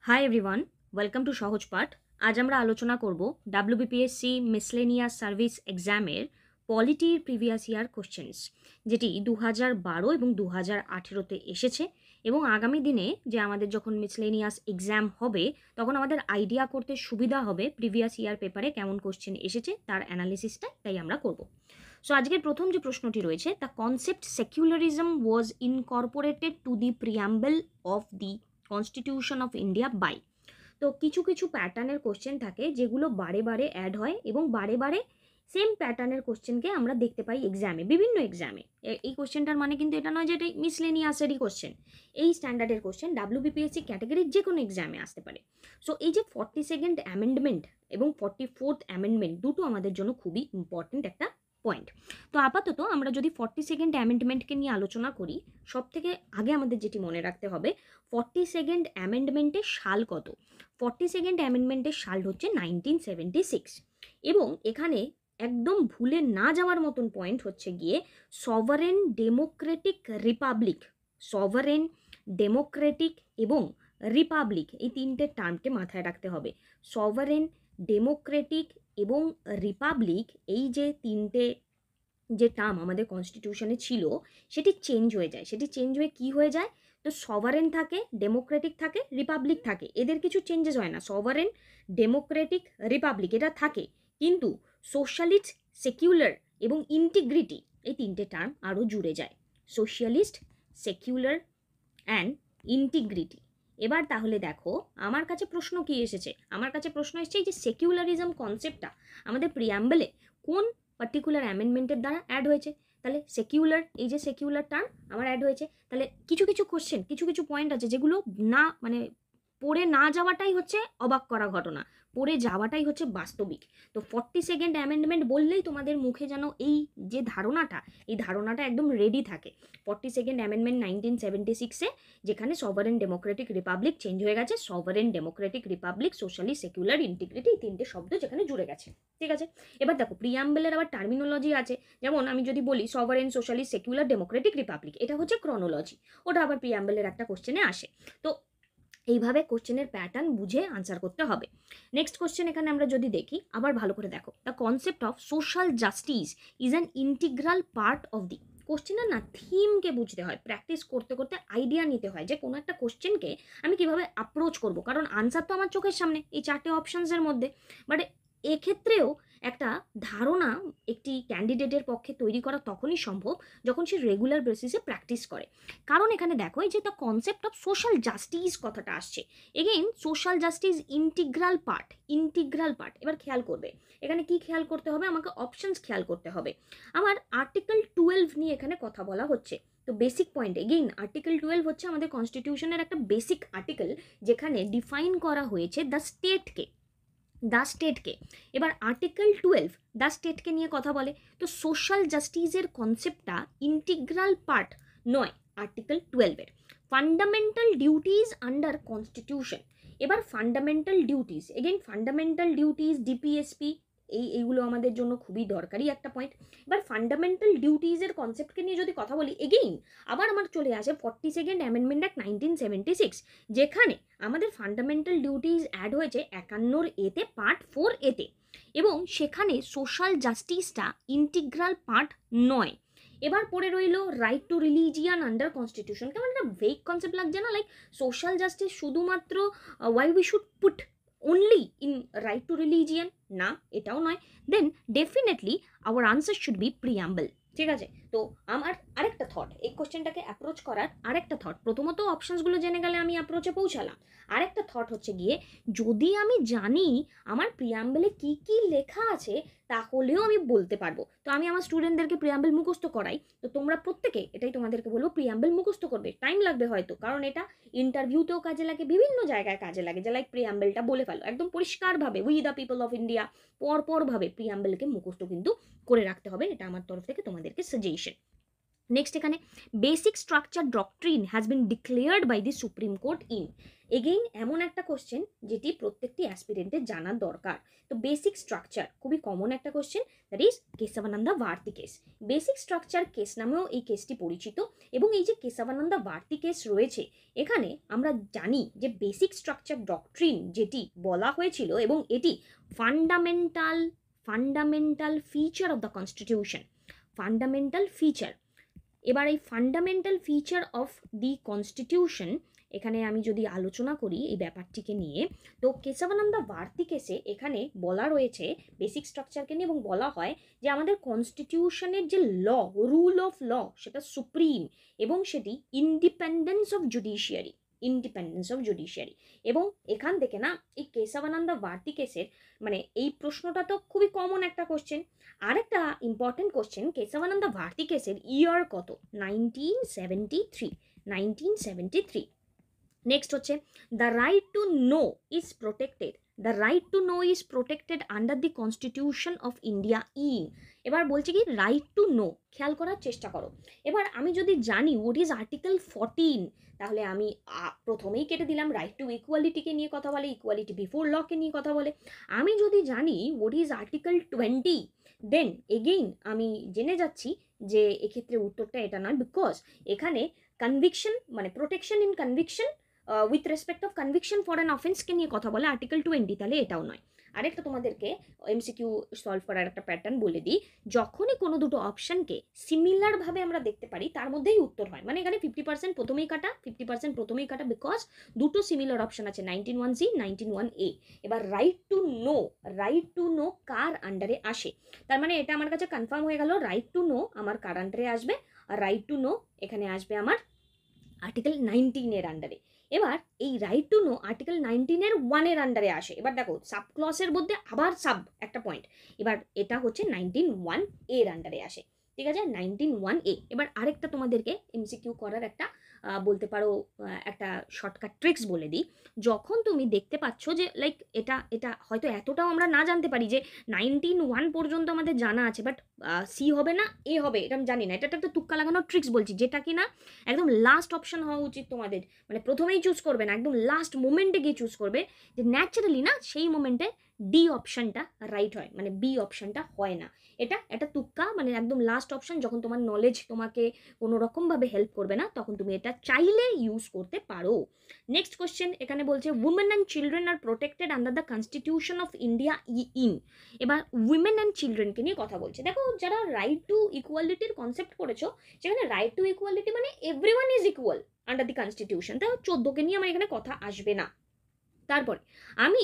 Hi everyone, welcome to সহজ পাঠ। আজ আমরা আলোচনা করব ডাব্লিউবিপিএসসি মিসলেনিয়াস সার্ভিস এক্সামের পলিটির প্রিভিয়াস ইয়ার কোশ্চেন্স, যেটি 2012 এবং 2018-তে এসেছে। এবং আগামী দিনে যে আমাদের যখন মিসলেনিয়াস এক্সাম হবে তখন আমাদের আইডিয়া করতে সুবিধা হবে প্রিভিয়াস ইয়ার পেপারে কেমন কোশ্চেন এসেছে তার অ্যানালিসিসটা তাই আমরা করব। সো আজকের প্রথম যে প্রশ্নটি রয়েছে, the concept secularism was incorporated to the preamble of the constitution of India by. তো কিছু কিছু প্যাটার্নের কোশ্চেন থাকে যেগুলো বারে বারে অ্যাড হয় এবং বারে বারে সেম প্যাটার্নের কোশ্চেনকে আমরা দেখতে পাই এক্সামে, বিভিন্ন এক্সামে। এই কোশ্চেনটার মানে কিন্তু এটা নয় যে এটা মিসলেনিয়াসেরই কোশ্চেন। এই স্ট্যান্ডার্ডের কোশ্চেন ডাব্লিউবিপিএসসি ক্যাটাগরির যে কোনো এক্সামে আসতে পারে। সো এই যে 42nd অ্যামেন্ডমেন্ট এবং 44th অ্যামেন্ডমেন্ট দুটো আমাদের জন্য খুবই ইম্পর্টেন্ট একটা পয়েন্ট। তো আপাতত আমরা যদি 42nd অ্যামেন্ডমেন্টকে নিয়ে আলোচনা করি, সব থেকে আগে আমাদের যেটি মনে রাখতে হবে 42nd অ্যামেন্ডমেন্টের সাল কত। 42nd অ্যামেন্ডমেন্টের সাল হচ্ছে 1976 এবং এখানে একদম ভুলে না যাওয়ার মতন পয়েন্ট হচ্ছে গিয়ে sovereign Democratic Republic. Sovereign Democratic এবং রিপাবলিক এই তিনটে টার্মকে মাথায় রাখতে হবে। সভারেন ডেমোক্রেটিক এবং রিপাবলিক এই যে তিনটে যে টার্ম আমাদের কনস্টিটিউশনে ছিল সেটি চেঞ্জ হয়ে যায়। সেটি চেঞ্জ হয়ে কি হয়ে যায়? তো সভারেন থাকে, ডেমোক্রেটিক থাকে, রিপাবলিক থাকে, এদের কিছু চেঞ্জেস হয় না। সভারেন, ডেমোক্রেটিক, রিপাবলিক এটা থাকে, কিন্তু সোশ্যালিস্ট, সেকুলার এবং ইন্টিগ্রিটি এই তিনটে টার্ম আরও জুড়ে যায়। Socialist, secular and integrity. এবার তাহলে দেখো আমার কাছে প্রশ্ন কি এসেছে। আমার কাছে প্রশ্ন এসেছে এই যে সেকুলারিজম কনসেপ্টটা আমাদের প্রিয়াম্বলে কোন পার্টিকুলার অ্যামেন্ডমেন্টের দ্বারা অ্যাড হয়েছে। তাহলে সেকুলার, এই যে সেকুলার টার্ম আমার অ্যাড হয়েছে। তাহলে কিছু কিছু কোশ্চেন, কিছু কিছু পয়েন্ট আছে যেগুলো না মানে পড়ে না যাওয়াটাই হচ্ছে অবাক করা ঘটনা, পড়ে যাওয়াটাই হচ্ছে বাস্তবিক। তো 42nd অ্যামেন্ডমেন্ট বললেই তোমাদের মুখে যেন এই যে ধারণাটা, এই ধারণাটা একদম রেডি থাকে। 42nd অ্যামেন্ডমেন্ট 1976-এ, যেখানে সভারেন ডেমোক্রেটিক রিপাবলিক চেঞ্জ হয়ে গেছে sovereign Democratic Republic, socialist, secular, integrity, এই তিনটে শব্দ যেখানে জুড়ে গেছে। ঠিক আছে, এবার দেখো প্রিয়াম্বলের আবার টার্মিনোলজি আছে। যেমন আমি যদি বলি sovereign, socialist, secular, Democratic, Republic, এটা হচ্ছে ক্রনোলজি, ওটা আবার প্রিয়াম্বলের একটা কোশ্চেনে আসে। তো এইভাবে কোশ্চেনের প্যাটার্ন বুঝে আনসার করতে হবে। নেক্সট কোশ্চেন এখানে আমরা যদি দেখি, আবার ভালো করে দেখো, the concept of social justice is an integral part of the. কোশ্চেনের না থিমকে বুঝতে হয়, প্র্যাকটিস করতে করতে আইডিয়া নিতে হয় যে কোনো একটা কোশ্চেনকে আমি কিভাবে অ্যাপ্রোচ করব, কারণ আনসার তো আমার চোখের সামনে এই চারটে অপশানসের মধ্যে। বাট এক্ষেত্রেও একটা ধারণা একটি ক্যান্ডিডেটের পক্ষে তৈরি করা তখনই সম্ভব যখন সে রেগুলার বেসিসে প্র্যাকটিস করে। কারণ এখানে দেখো এই যে the concept of social justice কথাটা আসছে, again social justice integral part, integral part. এবার খেয়াল করবে এখানে কি খেয়াল করতে হবে, আমাকে অপশনস খেয়াল করতে হবে। আমার আর্টিকেল 12 নিয়ে এখানে কথা বলা হচ্ছে। তো বেসিক পয়েন্ট, এগেইন আর্টিকেল 12 হচ্ছে আমাদের কনস্টিটিউশনের একটা বেসিক আর্টিকেল, যেখানে ডিফাইন করা হয়েছে দ্য স্টেটকে, দ্য স্টেটকে। এবার আর্টিকেল 12 দ্য স্টেটকে নিয়ে কথা বলে। তো সোশ্যাল জাস্টিসের কনসেপ্টটা ইন্টিগ্রাল পার্ট নয় আর্টিকেল 12-এর। Fundamental duties under constitution. এবার fundamental duties, again fundamental duties, DPSP, এইগুলো আমাদের জন্য খুবই দরকারি একটা পয়েন্ট। এবার ফান্ডামেন্টাল ডিউটিজের কনসেপ্টকে নিয়ে যদি কথা বলি, এগেইন আবার আমার চলে আসে 42nd অ্যামেন্ডমেন্ট অ্যাক্ট 1976, যেখানে আমাদের ফান্ডামেন্টাল ডিউটিজ অ্যাড হয়েছে 51 এতে, পার্ট 4 এতে, এবং সেখানে সোশ্যাল জাস্টিসটা ইন্টিগ্রাল পার্ট নয়। এবার পড়ে রইল right to religion under constitution. কেমন একটা ভেগ কনসেপ্ট লাগছে না? লাইক সোশ্যাল জাস্টিস শুধুমাত্র why we should put only in right to religion, না এটাও নয়। Then definitely our answer should be preamble. ঠিক আছে, তো আমার আরেকটা থট, এই কোশ্চেনটাকে অ্যাপ্রোচ করার আরেকটা থট, প্রথমত অপশনসগুলো জেনে গেলে আমি অ্যাপ্রোচে পৌঁছালাম। আরেকটা থট হচ্ছে গিয়ে, যদি আমি জানি আমার প্রিয়াম্বলে কি কি লেখা আছে তাহলেও আমি বলতে পারবো। তো আমি আমার স্টুডেন্টদেরকে প্রিয়াম্বল মুখস্থ করাই, তো তোমরা প্রত্যেকে, এটাই তোমাদেরকে বলবো, প্রিয়াম্বল মুখস্থ করবে। টাইম লাগবে হয়তো, কারণ এটা ইন্টারভিউতেও কাজে লাগে, বিভিন্ন জায়গায় কাজে লাগে, যে লাইক প্রিয়াম্বলটা বলে ফেলো একদম পরিষ্কারভাবে, we the people of India, পরপরভাবে প্রিয়াম্বলকে মুখস্থ কিন্তু করে রাখতে হবে। এটা আমার তরফ থেকে তোমাদেরকে সাজেশন। নেক্সট এখানে basic structure doctrine has been declared by the supreme court in, again এমন একটা কোশ্চেন যেটি প্রত্যেকটি অ্যাসপিরেন্টের জানার দরকার। তো বেসিক স্ট্রাকচার খুবই কমন একটা question, that is Keshavananda Bharati case. Basic structure case নামেও এই কেসটি পরিচিত, এবং এই যে কেশবানন্দা ভারতী কেস রয়েছে এখানে আমরা জানি যে বেসিক স্ট্রাকচার ডক্ট্রিন যেটি বলা হয়েছিল, এবং এটি fundamental feature of the constitution, fundamental feature. এবার এই fundamental feature of the constitution এখানে আমি যদি আলোচনা করি এই ব্যাপারটিকে নিয়ে, তো কেশবানন্দা ভারতী কেসে এখানে বলা রয়েছে বেসিক স্ট্রাকচারকে নিয়ে, এবং বলা হয় যে আমাদের কনস্টিটিউশনের যে রুল অফ ল সেটা সুপ্রিম, এবং সেটি ইন্ডিপেন্ডেন্স অফ জুডিশিয়ারি, এবং এখান থেকে না এই কেশবানন্দা ভারতী কেসের মানে এই প্রশ্নটা তো খুবই কমন একটা কোশ্চেন। আরেকটা ইম্পর্টেন্ট কোশ্চেন, কেশবানন্দা ভারতী কেসের ইয়ার কত? 1973। নেক্সট হচ্ছে the right to know is protected under the constitution of India in. এবার বলছে কি রাইট টু নো, খেয়াল করার চেষ্টা করো। এবার আমি যদি জানি হোয়াট ইজ আর্টিকেল 14, তাহলে আমি প্রথমেই কেটে দিলাম, রাইট টু ইকুয়ালিটিকে নিয়ে কথা বলে, ইকুয়ালিটি বিফোর লকে নিয়ে কথা বলে। আমি যদি জানি what is article 20, then again আমি জেনে যাচ্ছি যে এক্ষেত্রে উত্তরটা এটা নয়, বিকজ এখানে কনভিকশন মানে protection in conviction with respect of conviction for an অফেন্সকে নিয়ে কথা বলে আর্টিকেল 20, তাহলে এটাও নয়। আরেকটা তোমাদেরকে এমসিকিউ সলভ করার একটা প্যাটার্ন বলে দিই, যখনই কোনো দুটো অপশনকে সিমিলারভাবে আমরা দেখতে পারি তার মধ্যেই উত্তর হয়, মানে এখানে 50% প্রথমেই কাটা, 50% প্রথমেই কাটা, বিকজ দুটো সিমিলার অপশন আছে, 19(1)(c), 19(1)(a). এবার রাইট টু নো কার আন্ডারে আসে, তার মানে এটা আমার কাছে কনফার্ম হয়ে গেল, রাইট টু নো আমার কার আন্ডারে আসবে, আর রাইট টু নো এখানে আসবে আমার আর্টিকেল 19 আন্ডারে। এবার এই রাইট টু নো আর্টিকেল 19 1 আন্ডারে আসে। এবার দেখো সাব ক্লসের মধ্যে আবার সাব একটা পয়েন্ট, এবার এটা হচ্ছে 19(1)(a) আন্ডারে আসে, ঠিক আছে, 19(1)(a). এবার আরেকটা তোমাদেরকে এমসিকিউ করার একটা বলতে পারো একটা শর্টকাট ট্রিক্স বলে দিই। যখন তুমি দেখতে পাচ্ছ যে লাইক এটা হয়তো এতটাও আমরা না জানতে পারি যে 19(1) পর্যন্ত আমাদের জানা আছে, বাট সি হবে না এ হবে এটা আমি জানি না, এটা একটা তুক্কা লাগানোর ট্রিক্স বলছি, যেটা কি না একদম লাস্ট অপশন হওয়া উচিত তোমাদের, মানে প্রথমেই চুজ করবে না, একদম লাস্ট মোমেন্টে গিয়ে চুজ করবে, যে ন্যাচারালি না সেই মোমেন্টে ডি অপশনটা রাইট হয়, মানে বি অপশনটা হয় না। এটা তুক্কা, মানে একদম লাস্ট অপশন, যখন তোমার নলেজ তোমাকে কোনো রকমভাবে হেল্প করবে না তখন তুমি এটা চাইলে ইউজ করতে পারো। নেক্সট কোশ্চেন এখানে বলছে women and children are protected under the constitution of India in. এবার উইমেন অ্যান্ড চিলড্রেনকে নিয়ে কথা বলছে। দেখো যারা রাইট টু ইকুয়ালিটির কনসেপ্ট করেছো, সেখানে রাইট টু ইকুয়ালিটি মানে everyone is equal under the constitution, তাই 14কে নিয়ে আমার এখানে কথা আসবে না। তারপরে আমি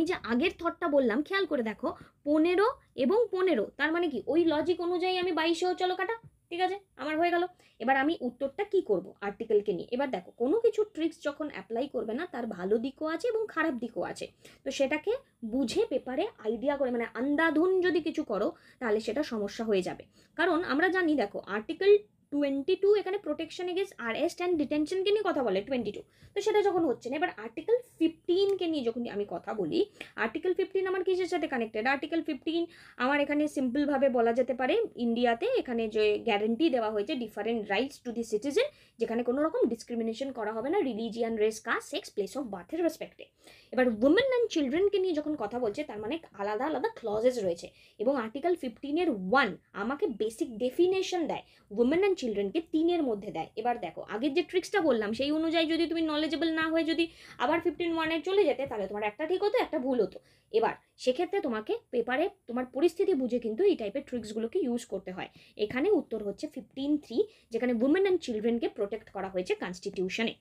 যে আগের থটটা বললাম খেয়াল করে দেখো, 15 এবং 15, তার মানে কি ওই লজিক অনুযায়ী আমি 22এও চলো কাটা, ঠিক আছে, আমার হয়ে গেল। এবার আমি উত্তরটা কি করব আর্টিকেলকে নিয়ে। এবার দেখো কোনো কিছু ট্রিক্স যখন অ্যাপ্লাই করবে না তার ভালো দিকও আছে এবং খারাপ দিকও আছে, তো সেটাকে বুঝে পেপারে আইডিয়া করে, মানে আন্ধাধুন যদি কিছু করো তাহলে সেটা সমস্যা হয়ে যাবে। কারণ আমরা জানি দেখো আর্টিকেল 22 এখানে প্রোটেকশন এগেন্স্ট আরেস্ট অ্যান্ড ডিটেনশনকে নিয়ে কথা বলে 22, তো সেটা যখন হচ্ছে না। এবার আর্টিকেল 15কে নিয়ে যখন আমি কথা বলি, আর্টিকেল 15 আমার কিসের সাথে কানেক্টেড? আর্টিকেল 15 আমার এখানে সিম্পলভাবে বলা যেতে পারে ইন্ডিয়াতে এখানে যে গ্যারেন্টি দেওয়া হয়েছে different rights to the citizen, যেখানে কোনো রকম ডিসক্রিমিনেশন করা হবে না religion, race, caste, sex, place of বার্থের রেসপেক্টে। এবার উইমেন অ্যান্ড চিলড্রেনকে নিয়ে যখন কথা বলছে তার মানে আলাদা আলাদা ক্লজেস রয়েছে, এবং আর্টিকেল 15 1 আমাকে বেসিক ডেফিনেশন দেয়, উইমেন অ্যান্ড চিলড্রেনকে 3 মধ্যে দেয়। এবার দেখো আগের যে ট্রিক্সটা বললাম সেই অনুযায়ী যদি তুমি নলেজেবল না হয়ে যদি আবার 15(1) চলে যেতে, তাহলে তোমার একটা ঠিক হতো একটা ভুল হতো। এবার সেক্ষেত্রে তোমাকে পেপারে তোমার পরিস্থিতি বুঝে কিন্তু এই টাইপের ট্রিক্সগুলোকে ইউজ করতে হয়। এখানে উত্তর হচ্ছে 15(3), যেখানে উইমেন অ্যান্ড চিলড্রেনকে প্রোটেক্ট করা হয়েছে কনস্টিটিউশনে।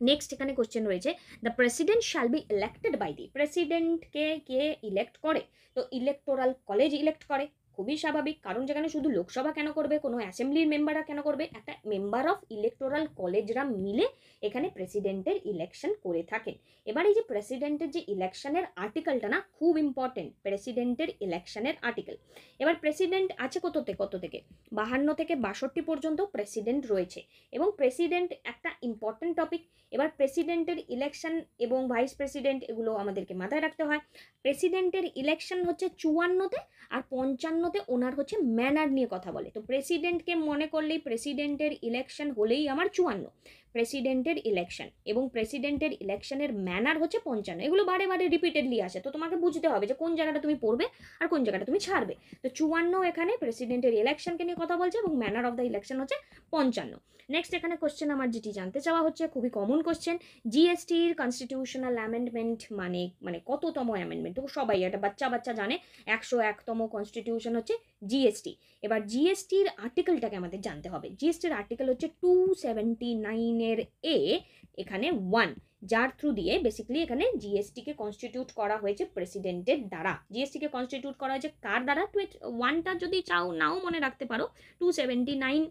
নেক্সট এখানে কোশ্চেন রয়েছে the president shall be elected by the. প্রেসিডেন্টকে কে ইলেক্ট করে? তো ইলেকটোরাল কলেজ ইলেক্ট করে, খুবই স্বাভাবিক, কারণ যেখানে শুধু লোকসভা কেন করবে, কোনো অ্যাসেম্বলির মেম্বাররা কেন করবে, একটা মেম্বার অফ ইলেকটোরাল কলেজরা মিলে এখানে প্রেসিডেন্টের ইলেকশন করে থাকেন। এবার এই যে প্রেসিডেন্টের যে ইলেকশনের আর্টিকেলটা না খুব ইম্পর্টেন্ট, প্রেসিডেন্টের ইলেকশনের আর্টিকেল। এবার প্রেসিডেন্ট আছে কত থেকে 52 থেকে 62 পর্যন্ত প্রেসিডেন্ট রয়েছে, এবং প্রেসিডেন্ট একটা ইম্পর্টেন্ট টপিক। এবার প্রেসিডেন্টের ইলেকশন এবং ভাইস প্রেসিডেন্ট এগুলো আমাদেরকে মাথায় রাখতে হয়। প্রেসিডেন্টের ইলেকশন হচ্ছে 54-তে, আর 55 চুয়ান্নতে ওনার হচ্ছে ম্যানার নিয়ে কথা বলে। তো প্রেসিডেন্টকে মনে করলেই প্রেসিডেন্টের ইলেকশন হলেই আমার 54, প্রেসিডেন্টের ইলেকশন এবং প্রেসিডেন্টের ইলেকশনের ম্যানার হচ্ছে 55। এগুলো বারে বারে রিপিটেডলি আসে, তো তোমাকে বুঝতে হবে যে কোন জায়গাটা তুমি পড়বে আর কোন জায়গাটা তুমি ছাড়বে। তো 54 এখানে প্রেসিডেন্টের ইলেকশনকে নিয়ে কথা বলছে এবং ম্যানার অফ দ্য ইলেকশন হচ্ছে 55। নেক্সট এখানে কোশ্চেন আমার যেটি জানতে চাওয়া হচ্ছে, খুবই কমন কোশ্চেন, জিএসটির কনস্টিটিউশনাল অ্যামেন্ডমেন্ট মানে কততম অ্যামেন্ডমেন্ট? তো সবাই এটা বাচ্চা বাচ্চা জানে, 101তম কনস্টিটিউশন হচ্ছে জিএসটি। এবার জিএসটির আর্টিকেলটাকে আমাদের জানতে হবে। জিএসটির আর্টিকেল হচ্ছে 279 এ এখানে 1, যার থ্রু দিয়ে বেসিক্যালি এখানে জিএসটিকে কনস্টিটিউট করা হয়েছে প্রেসিডেন্টের দ্বারা। জিএসটিকে কনস্টিটিউট করা হয়েছে কার দ্বারা? 1টা যদি চাও নাও মনে রাখতে পারো, 279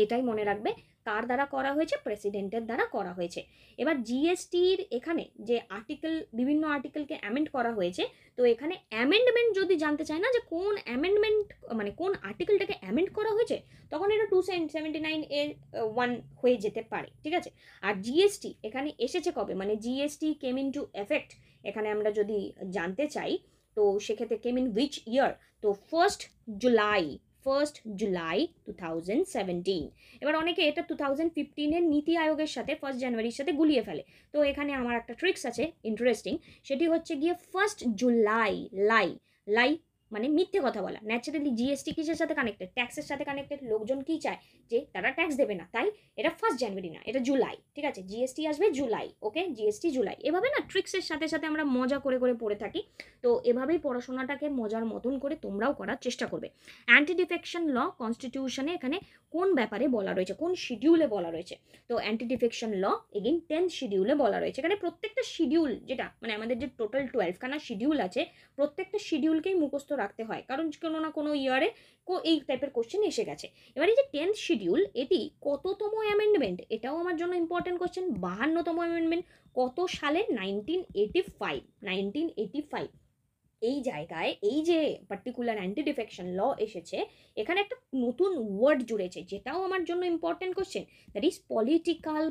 এটাই মনে রাখবে, কার দ্বারা করা হয়েছে? প্রেসিডেন্টের দ্বারা করা হয়েছে। এবার জিএসটির এখানে যে আর্টিকেল, বিভিন্ন আর্টিকেলকে অ্যামেন্ড করা হয়েছে, তো এখানে অ্যামেন্ডমেন্ট যদি জানতে চায় না যে কোন অ্যামেন্ডমেন্ট মানে কোন আর্টিকেলটাকে অ্যামেন্ড করা হয়েছে, তখন এটা 279 এর 1 হয়ে যেতে পারে, ঠিক আছে। আর জিএসটি এখানে এসেছে কবে, মানে GST came into effect এখানে আমরা যদি জানতে চাই, তো সেক্ষেত্রে কেম ইন হুইচ ইয়ার, তো 1 জুলাই 2017। এবার অনেকে এটা 2015-এর নীতি আয়োগের সাথে 1 জানুয়ারির সাথে গুলিয়ে ফেলে। তো এখানে আমার একটা ট্রিক্স আছে ইন্টারেস্টিং, সেটি হচ্ছে গিয়ে 1 জুলাই, লাই মানে মিথ্যে কথা বলা। ন্যাচারালি জিএসটি কিসের সাথে কানেক্টেড? ট্যাক্সের সাথে কানেক্টেড। লোকজন কি চায়? যে তারা ট্যাক্স দেবে না, তাই এটা 1 জানুয়ারি না, এটা জুলাই, ঠিক আছে। জিএসটি আসবে জুলাই, ওকে, জিএসটি জুলাই। এভাবে না ট্রিক্সের সাথে সাথে আমরা মজা করে করে পড়ে থাকি। তো এভাবেই পড়াশোনাটাকে মজার মতন করে তোমরাও করার চেষ্টা করবে। অ্যান্টি ডিফেকশন ল কনস্টিটিউশনে এখানে কোন ব্যাপারে বলা রয়েছে, কোন শিডিউলে বলা রয়েছে? তো anti defection law again 10th শিডিউলে বলা রয়েছে। এখানে প্রত্যেকটা শিডিউল, যেটা মানে আমাদের যে টোটাল 12খানা শিডিউল আছে, প্রত্যেকটা শিডিউলকেই মুখস্থ রাখতে হয়, কারণ কোনো না কোনো ইয়ারে এই টাইপের কোশ্চেন এসে গেছে। এবার এই যে 10th শিডিউল, এটি কততম অ্যামেন্ডমেন্ট? এটাও আমার জন্য ইম্পর্টেন্ট কোশ্চেন। 52তম অ্যামেন্ডমেন্ট। কত সালে? 1985। এই জায়গায় এই যে পার্টিকুলার অ্যান্টি ডিফেকশন ল এসেছে, এখানে একটা নতুন ওয়ার্ড জুড়েছে, যেটাও আমার জন্য important question, that is political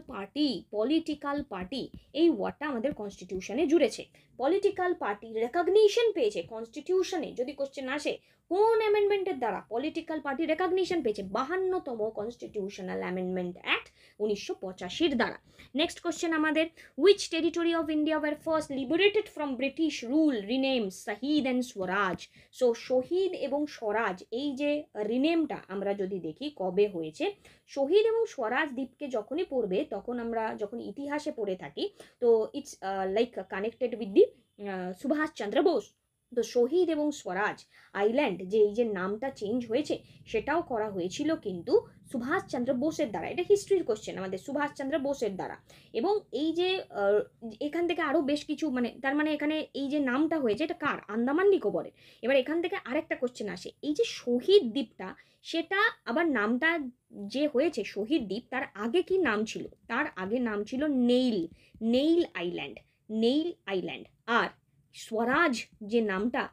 party. এই ওয়ার্ডটা আমাদের কনস্টিটিউশনে জুড়েছে। পলিটিক্যাল পার্টি রেকগনিশন পেয়েছে কনস্টিটিউশনে। যদি কোশ্চেন আসে কোন অ্যামেন্ডমেন্টের দ্বারা পলিটিক্যাল পার্টি রেকগনিশন পেয়েছে? 52তম কনস্টিটিউশনাল অ্যামেন্ডমেন্ট অ্যাক্ট 1985 দ্বারা। নেক্সট কোশ্চেন আমাদের, which territory of India were first liberated from British rule, rename Shaheed and Swaraj? So Shaheed এবং স্বরাজ, এই যে রিনেমটা আমরা যদি দেখি কবে হয়েছে, শহীদ এবং স্বরাজ দ্বীপকে যখনই পড়বে, তখন আমরা যখন ইতিহাসে পড়ে থাকি, তো it's like connected with the Subhash Chandra Bose. তো শহীদ এবং স্বরাজ আইল্যান্ড যে এই যে নামটা চেঞ্জ হয়েছে, সেটাও করা হয়েছিল কিন্তু সুভাষচন্দ্র বোসের দ্বারা। এটা হিস্ট্রির কোশ্চেন আমাদের, সুভাষচন্দ্র বোসের দ্বারা। এবং এই যে এখান থেকে আরও বেশ কিছু মানে, তার মানে এখানে এই যে নামটা হয়েছে, এটা কার? আন্দামান নিকোবরের। এবার এখান থেকে আরেকটা কোশ্চেন আসে, এই যে শহীদ দ্বীপটা, সেটা আবার নামটা যে হয়েছে শহীদ দ্বীপ, তার আগে কি নাম ছিল? তার আগে নাম ছিল নেইল আইল্যান্ড। আর স্বরাজ যে নামটা,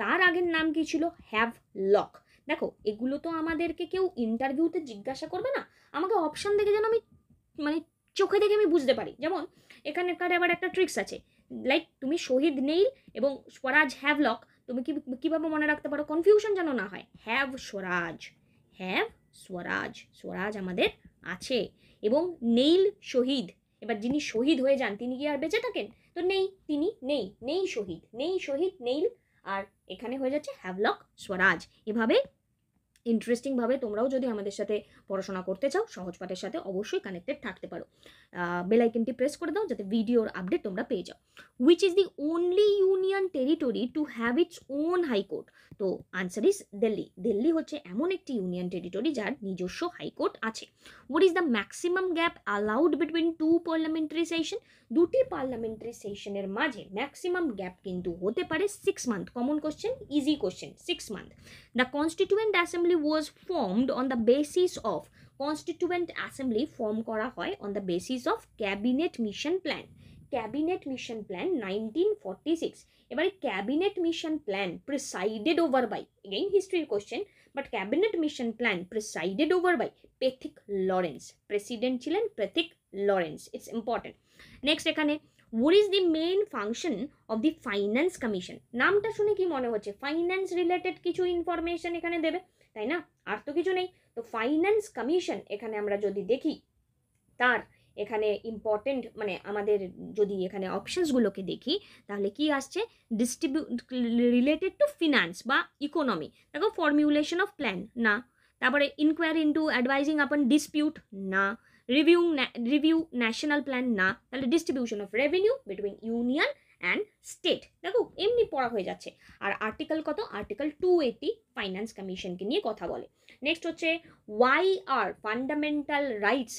তার আগের নাম কি ছিল? হ্যাভলক। দেখো, এগুলো তো আমাদেরকে কেউ ইন্টারভিউতে জিজ্ঞাসা করবে না, আমাকে অপশন দেখে যেন আমি মানে চোখে দেখে আমি বুঝতে পারি। যেমন এখানকার আবার একটা ট্রিক্স আছে, লাইক তুমি শহীদ নেইল এবং স্বরাজ হ্যাভলক, তুমি কিভাবে মনে রাখতে পারো? কনফিউশন যেন না হয়। হ্যাভ স্বরাজ আমাদের আছে, এবং নেইল শহীদ। এবার যিনি শহীদ হয়ে যান, তিনি কি আর বেঁচে থাকেন? তো তিনি নেই শহীদ নেইল, আর এখানে হয়ে যাচ্ছে হ্যাভলক স্বরাজ। এভাবে ইন্টারেস্টিংভাবে তোমরাও যদি আমাদের সাথে পড়াশোনা করতে চাও, সহজ পাঠের সাথে অবশ্যই কানেক্টেড থাকতে পারো। বেল আইকনটি প্রেস করে দাও যাতে ভিডিওর আপডেট তোমরা পেয়ে যাও। Which is the only union territory to have its own high court? তো আনসার ইজ দিল্লি হচ্ছে এমন একটি ইউনিয়ন টেরিটরি যার নিজস্ব হাইকোর্ট আছে। What is the maximum gap allowed between 2 parliamentary session? দুটি পার্লামেন্টারি সেশনের মাঝে ম্যাক্সিমাম গ্যাপ কিন্তু হতে পারে 6 month. Common question, easy question, 6 month. The constituent assembly was formed on the basis of, constituent assembly form করা হয় on the basis of cabinet mission plan 1946। এবারে cabinet mission plan presided over by, again history question, but cabinet mission plan presided over by Pethick Lawrence। President ছিলেন Pethick Lawrence, it's important. Next এখানে what is the main function of the finance commission, নামটা শুনে কি মনে হচ্ছে finance related কিছু information এখানে দেবে, তাই না, আর তো কিছু নেই। তো ফাইন্যান্স কমিশন এখানে আমরা যদি দেখি তার এখানে ইম্পর্টেন্ট মানে আমাদের যদি এখানে অপশনসগুলোকে দেখি তাহলে কি আসছে, রিলেটেড টু ফিনান্স বা ইকোনমি, দেখো ফর্মুলেশন অফ প্ল্যান না, তারপরে inquiry into advising upon dispute না, রিভিউ ন্যাশনাল প্ল্যান না, তাহলে distribution of revenue between union and state, দেখো এমনি পড়া হয়ে যাচ্ছে। আর আর্টিকেল কত, আর্টিকেল 280 ফাইন্যান্স কমিশনকে নিয়ে কথা বলে। নেক্সট হচ্ছে why are fundamental rights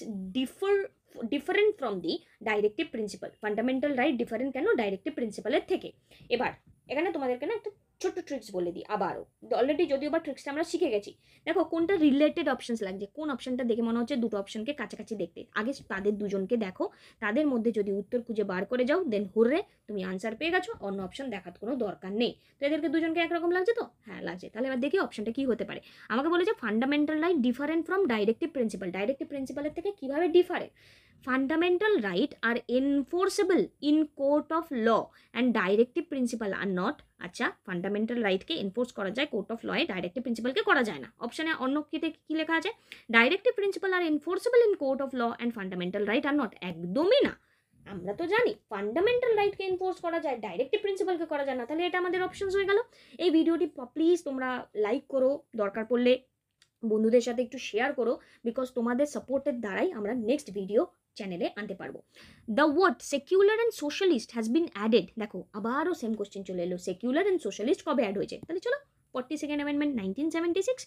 different from the directive principle, fundamental right different কেন ডাইরেক্টিভ প্রিন্সিপালের থেকে। এবার এখানে তোমাদেরকে না একটা ছোট্ট ট্রিক্স বলে দিই আবারও, অলরেডি যদিও বা ট্রিক্সটা আমরা শিখে গেছি। দেখো কোনটা রিলেটেড অপশনস লাগছে, কোন অপশনটা দেখে মনে হচ্ছে দুটো অপশনকে কাছাকাছি দেখতে, আগে তাদের দুজনকে দেখো, তাদের মধ্যে যদি উত্তর খুঁজে বার করে যাও দেন হুররে তুমি আনসার পেয়ে গেছো, অন্য অপশন দেখার কোনো দরকার নেই। তো এদেরকে দুজনকে একরকম লাগছে তো, হ্যাঁ লাগছে, তাহলে এবার দেখি অপশনটা কি হতে পারে। আমাকে বলেছে fundamental right different from directive principle, directive প্রিন্সিপালের থেকে কিভাবে different, fundamental right are enforceable in court of law and directive principle are not. আচ্ছা, ফান্ডামেন্টাল রাইটকে এনফোর্স করা যায় কোর্ট অফ লয়ে, ডাইরেক্টিভ প্রিন্সিপালকে করা যায় না। অপশনে অন্য কি লেখা আছে, directive principle are enforceable in court of law and fundamental right are not, একদমই না। আমরা তো জানি ফান্ডামেন্টাল রাইটকে এনফোর্স করা যায়, ডাইরেক্টিভ প্রিন্সিপালকে করা যায় না, তাহলে এটা আমাদের অপশনস হয়ে গেল। এই ভিডিওটি প্লিজ তোমরা লাইক করো, দরকার পড়লে বন্ধুদের সাথে একটু শেয়ার করো, বিকজ তোমাদের সাপোর্টের দ্বারাই আমরা নেক্সট ভিডিও চ্যানেলে আনতে পারবো। The word secular and socialist has been added, দেখো আবারও সেম কোশ্চেন চলে এলো, সেকুলার অ্যান্ড সোশ্যালিস্ট কবে অ্যাড হয়েছে, তাহলে চলো 42nd amendment 1976।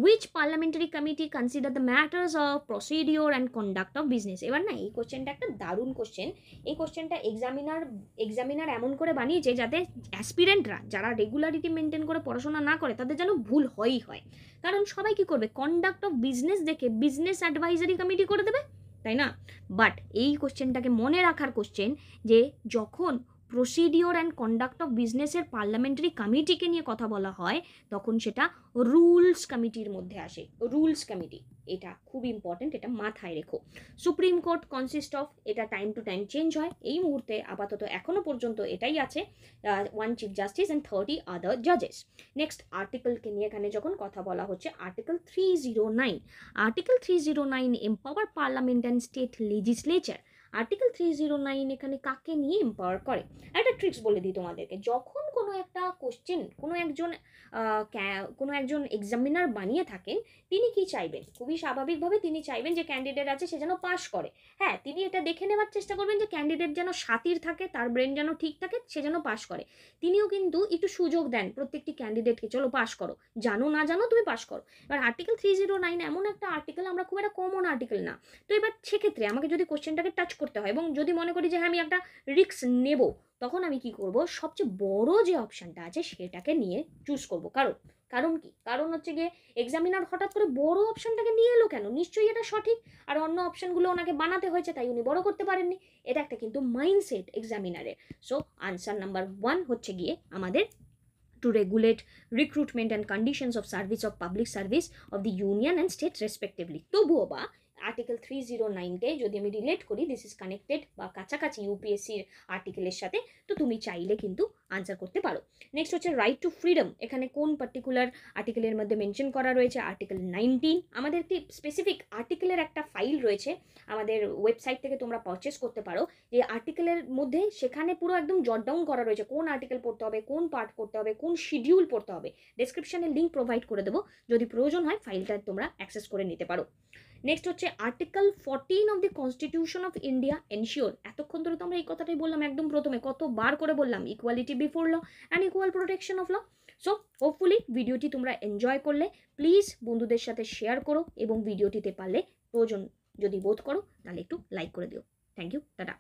Which parliamentary committee consider the matters of procedure and conduct of business. এবার না এই কোশ্চেনটা একটা দারুণ কোশ্চেন, এই কোশ্চেনটা এক্সামিনার এমন করে বানিয়েছে যাতে অ্যাসপিরেন্টরা যারা রেগুলারিটি মেনটেন করে পড়াশোনা না করে তাদের যেন ভুল হয়ই হয়, কারণ সবাই কি করবে কন্ডাক্ট অফ বিজনেস দেখে বিজনেস অ্যাডভাইজারি কমিটি করে দেবে, তাই না। বাট এই কোশ্চেনটাকে মনে রাখার কোশ্চেন যে যখন প্রসিডিওর অ্যান্ড কন্ডাক্ট অফ বিজনেসের পার্লামেন্টারি কমিটিকে নিয়ে কথা বলা হয় তখন সেটা রুলস কমিটির মধ্যে আসে, রুলস কমিটি, এটা খুব ইম্পর্টেন্ট, এটা মাথায় রেখো। সুপ্রিম কোর্ট কনসিস্ট অফ, এটা টাইম টু টাইম চেঞ্জ হয়, এই মুহূর্তে আপাতত এখনো পর্যন্ত এটাই আছে, 1 চিফ জাস্টিস অ্যান্ড 30 আদার জাজেস। নেক্সট আর্টিকেলকে নিয়ে এখানে যখন কথা বলা হচ্ছে, article 309, article 309 empower parliament and state legislature. Article 309 এখানে কাকে নিয়ে এম্পাওয়ার করে, একটা ট্রিক্স বলে দিই তোমাদেরকে, যখন কোনো একটা কোশ্চেন কোনো একজন এক্সামিনার বানিয়ে থাকেন তিনি কি চাইবেন, খুবই স্বাভাবিকভাবে তিনি চাইবেন যে ক্যান্ডিডেট আছে সে যেন পাশ করে, হ্যাঁ তিনি এটা দেখে নেওয়ার চেষ্টা করবেন যে ক্যান্ডিডেট যেন শাতির থাকে, তার ব্রেন যেন ঠিক থাকে, সে যেন পাশ করে। তিনিও কিন্তু একটু সুযোগ দেন প্রত্যেকটি ক্যান্ডিডেটকে, চলো পাশ করো, জানো না জানো তুমি পাশ করো। এবার আর্টিকেল 309 এমন একটা আর্টিকেল, আমরা খুব একটা কমন আর্টিকেল না, তো এবার সেক্ষেত্রে আমাকে যদি কোশ্চেনটাকে টাচ করতে হয় এবং যদি মনে করি যে হ্যাঁ আমি একটা রিস্ক নেব, তখন আমি কি করব, সবচেয়ে বড় যে অপশানটা আছে সেটাকে নিয়ে চুজ করব। কারণ কি, কারণ হচ্ছে গিয়ে এক্সামিনার হঠাৎ করে বড় অপশানটাকে নিয়ে এলো কেন, নিশ্চয়ই এটা সঠিক, আর অন্য অপশানগুলো ওনাকে বানাতে হয়েছে তাই উনি বড় করতে পারেননি, এটা একটা কিন্তু মাইন্ডসেট এক্সামিনারের। সো আনসার নাম্বার 1 হচ্ছে গিয়ে আমাদের to regulate recruitment and conditions of service of public service of the union and state respectively. তবুও বা আর্টিকেল 309কে যদি আমি রিলেট করি, দিস ইজ কানেক্টেড বা কাছাকাছি ইউপিএসসির আর্টিকেলের সাথে, তো তুমি চাইলে কিন্তু আনসার করতে পারো। নেক্সট হচ্ছে রাইট টু ফ্রিডম, এখানে কোন পার্টিকুলার আর্টিকেলের মধ্যে মেনশন করা রয়েছে, আর্টিকেল 19। আমাদের একটি স্পেসিফিক আর্টিকেলের একটা ফাইল রয়েছে আমাদের ওয়েবসাইট থেকে তোমরা পারচেস করতে পারো, যে আর্টিকেলের মধ্যে সেখানে পুরো একদম জট ডাউন করা রয়েছে কোন আর্টিকেল পড়তে হবে, কোন পার্ট পড়তে হবে, কোন শিডিউল পড়তে হবে। ডেসক্রিপশনে লিঙ্ক প্রোভাইড করে দেবো, যদি প্রয়োজন হয় ফাইলটা তোমরা অ্যাক্সেস করে নিতে পারো। নেক্সট হচ্ছে article 14 of the constitution of India ensure, এতক্ষণ ধরে তো আমরা এই কথাটাই বললাম, একদম প্রথমে কতবার করে বললাম, equality before law and equal protection of law. So hopefully ভিডিওটি তোমরা এনজয় করলে, প্লিজ বন্ধুদের সাথে শেয়ার করো এবং ভিডিওটিতে পারলে প্রয়োজন যদি বোধ করো তাহলে একটু লাইক করে দিও। Thank you, tata.